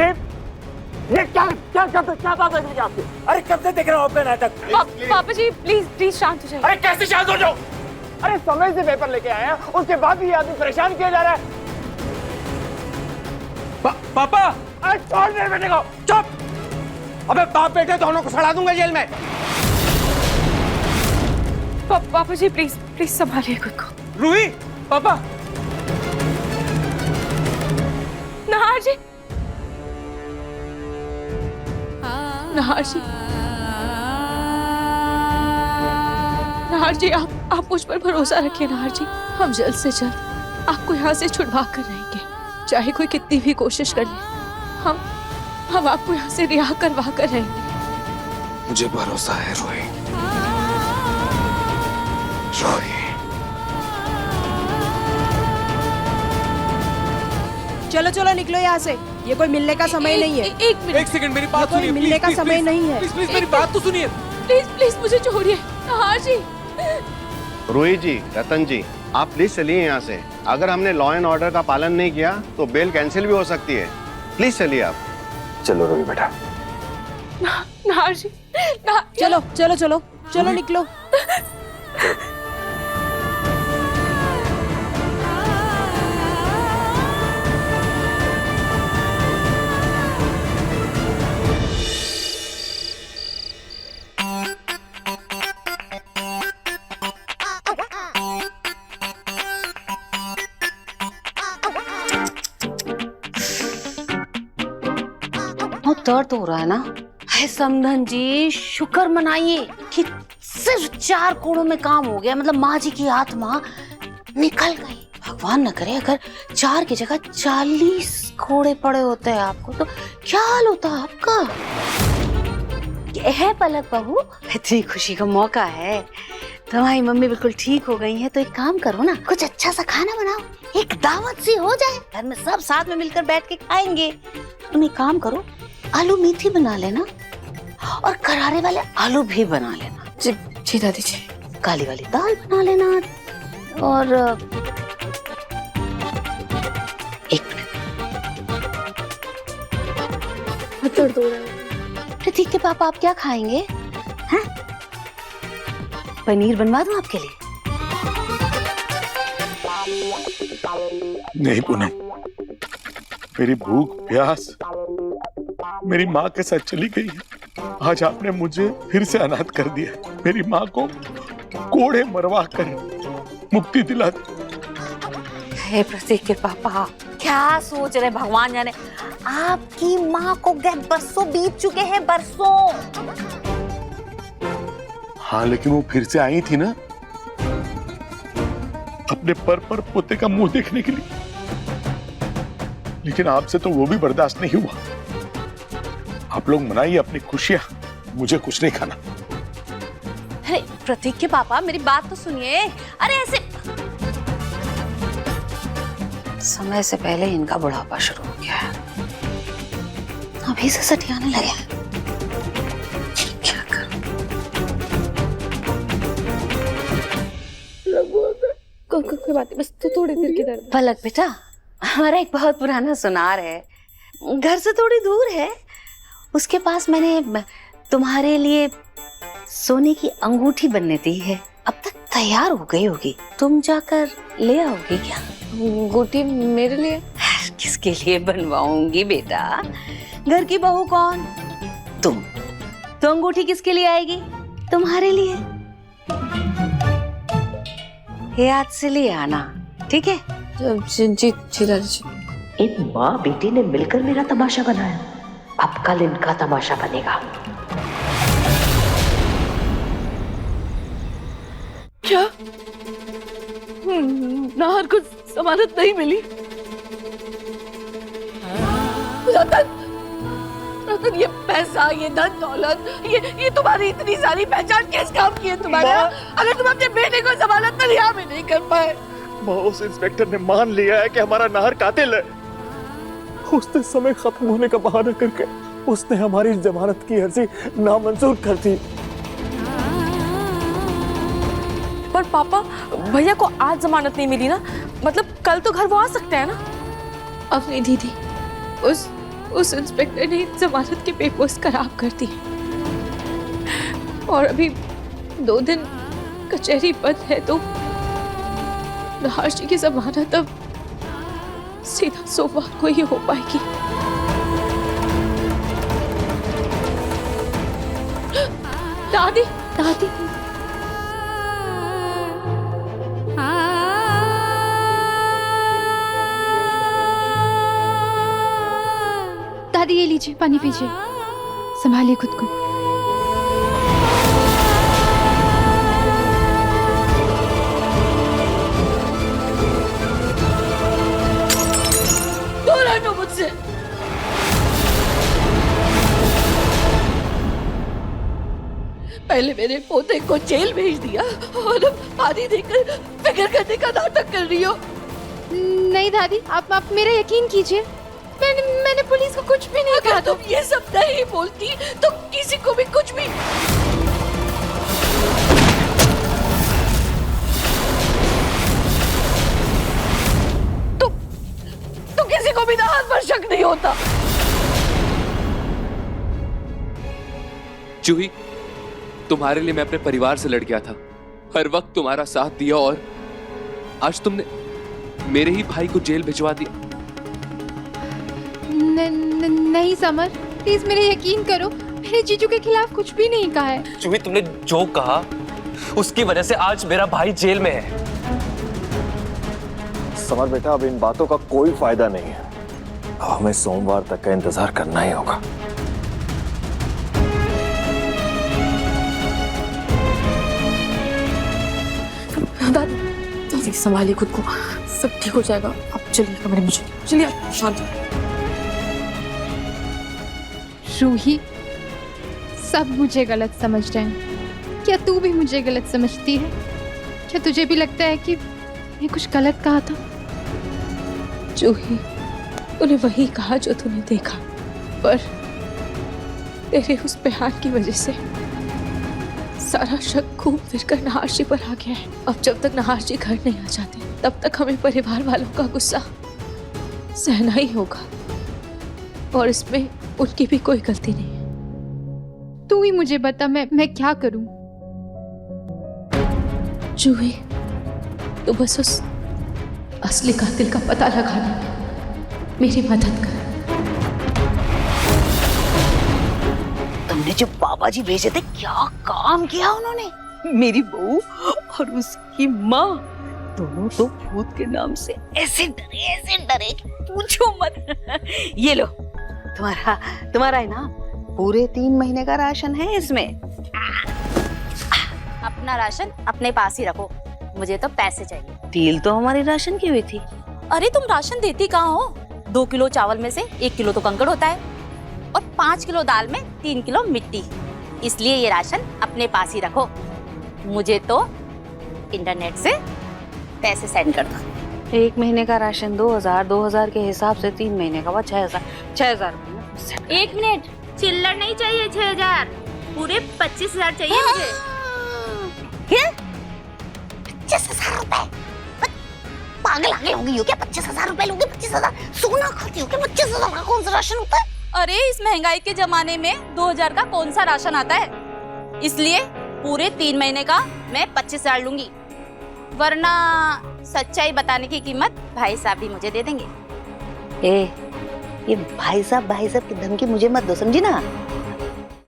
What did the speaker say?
ये क्या बात है आपकी? अरे कब से देख रहा हूँ अपना नाटक? पापा जी प्लीज शांत हो जाइए। अरे कैसे शांत हो जाओ? अरे समय से पेपर लेके आए हैं, उसके बाद भी ये आदमी परेशान किया जा रहा है। पापा! अरे छोड़ मेरे बेटे को! चुप! अबे बाप बेटे दोनों को सड़ा दूंगा जेल में। पापा जी प्लीज संभालिए खुद को। रूही! पापा! नाहर जी, नाहर जी, नाहर जी, आप मुझ पर भरोसा रखिए नाहर जी। हम जल्द से जल्द आपको यहाँ से छुड़वा कर रहेंगे, चाहे कोई कितनी भी कोशिश कर ले। हम आपको यहाँ से रिहा करवा कर रहेंगे। मुझे भरोसा है रोही। रोही, चलो चलो निकलो यहाँ से, ये कोई मिलने का समय नहीं है। एक मिनट, एक सेकंड मेरी बात सुनिए। मिलने का समय नहीं है। प्लीज मेरी बात तो सुनिए। प्लीज मुझे छोड़िए नाहर जी। रोही जी, रतन जी, आप प्लीज चलिए यहाँ से। अगर हमने लॉ एंड ऑर्डर का पालन नहीं किया तो बेल कैंसिल भी हो सकती है। प्लीज चलिए आप। चलो रोही बेटा। नाहर जी, चलो चलो चलो चलो निकलो। दर्द हो रहा है ना? है समधन जी, शुक्र मनाइए कि सिर्फ 4 कोड़ों में काम हो गया। मतलब माँ जी की आत्मा निकल गई। भगवान न करे अगर 4 की जगह 40 कोड़े पड़े होते हैं आपको, तो क्या हाल होता आपका? है पलक बहू, इतनी खुशी का मौका है, तुम्हारी मम्मी बिल्कुल ठीक हो गई है, तो एक काम करो ना, कुछ अच्छा सा खाना बनाओ, एक दावत सी हो जाए, घर में सब साथ में मिलकर बैठ के खाएंगे। तुम एक काम करो, आलू मेथी बना लेना और करारे वाले आलू भी बना लेना। जी दादी जी। काली वाली दाल बना लेना और एक मिनट, दर्द हो रहा है। प्रतीक के पापा आप क्या खाएंगे? हैं? पनीर बनवा दूं आपके लिए? नहीं पूनम, मेरी भूख प्यास मेरी माँ के साथ चली गई है। आज आपने मुझे फिर से अनाथ कर दिया। मेरी माँ को कोड़े मरवा कर मुक्ति दिला दी। हे प्रतीक के पापा, क्या सोच रहे भगवान जाने। आपकी माँ को गए बरसों बीत चुके हैं, बरसों। हाँ, लेकिन वो फिर से आई थी ना, अपने पर पोते का मुंह देखने के लिए। लेकिन आपसे तो वो भी बर्दाश्त नहीं हुआ। आप लोग मनाइए अपनी खुशियां, मुझे कुछ नहीं खाना। अरे प्रतीक के पापा, मेरी बात तो सुनिए। अरे ऐसे समय से पहले इनका बुढ़ापा शुरू हो गया है, अभी से सठियाने लगे। क्या करूं? कोई बात नहीं, बस तो थोड़ी देर की दर्द। पलक बेटा, हमारा एक बहुत पुराना सुनार है, घर से थोड़ी दूर है। उसके पास मैंने तुम्हारे लिए सोने की अंगूठी बनने दी है, अब तक तैयार हो गई होगी। तुम जाकर ले आओगे क्या? अंगूठी मेरे लिए? किसके लिए बनवाऊंगी बेटा? घर की बहू कौन? तुम। तो अंगूठी किसके लिए आएगी? तुम्हारे लिए। याद से ले आना, ठीक है? जी दादी जी। इन माँ बेटी ने मिलकर मेरा तमाशा बनाया, अब कल इनका तमाशा बनेगा। क्या? नाहर को जमानत नहीं मिली? रतन, ये पैसा, ये धन दौलत, ये तुम्हारी इतनी सारी पहचान किस काम की है तुम्हारा? अगर तुम अपने बेटे को जमानत रिहा में नहीं कर पाए। उस इंस्पेक्टर ने मान लिया है कि हमारा नाहर कातिल है। उसने समय खत्म होने का बहाना करके उसने हमारी जमानत की अर्जी नामंजूर कर दी। पर पापा, भैया को आज जमानत नहीं मिली ना, मतलब कल तो घर वो आ सकते हैं ना? अपनी दीदी, उस इंस्पेक्टर ने जमानत के पेपर्स खराब कर दिए और अभी 2 दिन कचहरी बंद है, तो नाहर जी की जमानत अब सीधा सोमवार को ही हो पाएगी। दादी, दादी, दादी ये लीजिए, पानी पीजिए, संभालिए खुद को। दूर हटो मुझसे। पहले मेरे पोते को जेल भेज दिया और अब पानी देकर फिक्र करने का नाटक कर रही हो। नहीं दादी, आप मेरा यकीन कीजिए, मैंने पुलिस को कुछ भी नहीं कहा। तुम ये सब नहीं बोलती तो किसी को भी कुछ भी। तुम किसी को भी नाहर पर शक नहीं होता। जूही, तुम्हारे लिए मैं अपने परिवार से लड़ गया था, हर वक्त तुम्हारा साथ दिया, और आज तुमने मेरे ही भाई को जेल भिजवा दिया। नहीं समर, प्लीज मेरे यकीन करो, मैंने जीजू के खिलाफ कुछ भी नहीं कहा है। जूही, तुमने जो कहा उसकी वजह से आज मेरा भाई जेल में है। समर बेटा, अब इन बातों का कोई फायदा नहीं है। अब हमें सोमवार तक का इंतजार करना ही होगा। दादी, संभालिए खुद को, सब ठीक हो जाएगा। आप चलिए कमरे में, चलिए आप शांत। रूही, सब मुझे गलत समझ रहे हैं। क्या तू भी मुझे गलत समझती है? क्या तुझे भी लगता है कि मैं कुछ गलत कहा था? जूही, तूने वही कहा जो तूने देखा, पर तेरे उस बयान की वजह से सारा शक घूम फिर कर नाहर जी पर आ गया है। अब जब तक नाहर जी घर नहीं आ जाते, तब तक हमें परिवार वालों का गुस्सा सहना ही होगा, और इसमें उनकी भी कोई गलती नहीं है। तू ही मुझे बता, मैं क्या करूं? जूही, तू बस उस असली कातिल का पता लगाने में मेरी मदद कर। तुमने जो बाबा जी भेजे थे, क्या काम किया उन्होंने? मेरी बहू और उसकी माँ दोनों तो भूत के नाम से ऐसे डरे कि पूछो मत। ये लो, तुम्हारा है ना, पूरे 3 महीने का राशन है इसमें। अपना राशन अपने पास ही रखो, मुझे तो पैसे चाहिए। तेल तो हमारी राशन की हुई थी। अरे तुम राशन देती कहाँ हो? 2 किलो चावल में से 1 किलो तो कंकड़ होता है, और 5 किलो दाल में 3 किलो मिट्टी। इसलिए ये राशन अपने पास ही रखो, मुझे तो इंटरनेट से पैसे सेंड कर दो। 1 महीने का राशन 2000 के हिसाब से 3 महीने का हुआ 6000। 1 मिनट, चिल्लर नहीं चाहिए 6000, पूरे 25,000 चाहिए मुझे। क्या? 25,000 रुपए? पागल आगे होगी हो क्या? 25,000 रुपए लोगे? 25,000 सोना खाती हो क्या? 25,000 का कौन सा राशन होता है? अरे इस महंगाई के जमाने में 2000 का कौन सा राशन आता है? इसलिए पूरे 3 महीने का मैं 25,000 लूंगी, वरना सच्चाई बताने की कीमत भाई साहब भी मुझे दे देंगे। ये भाई साहब की धमकी मुझे मत दो, समझी ना?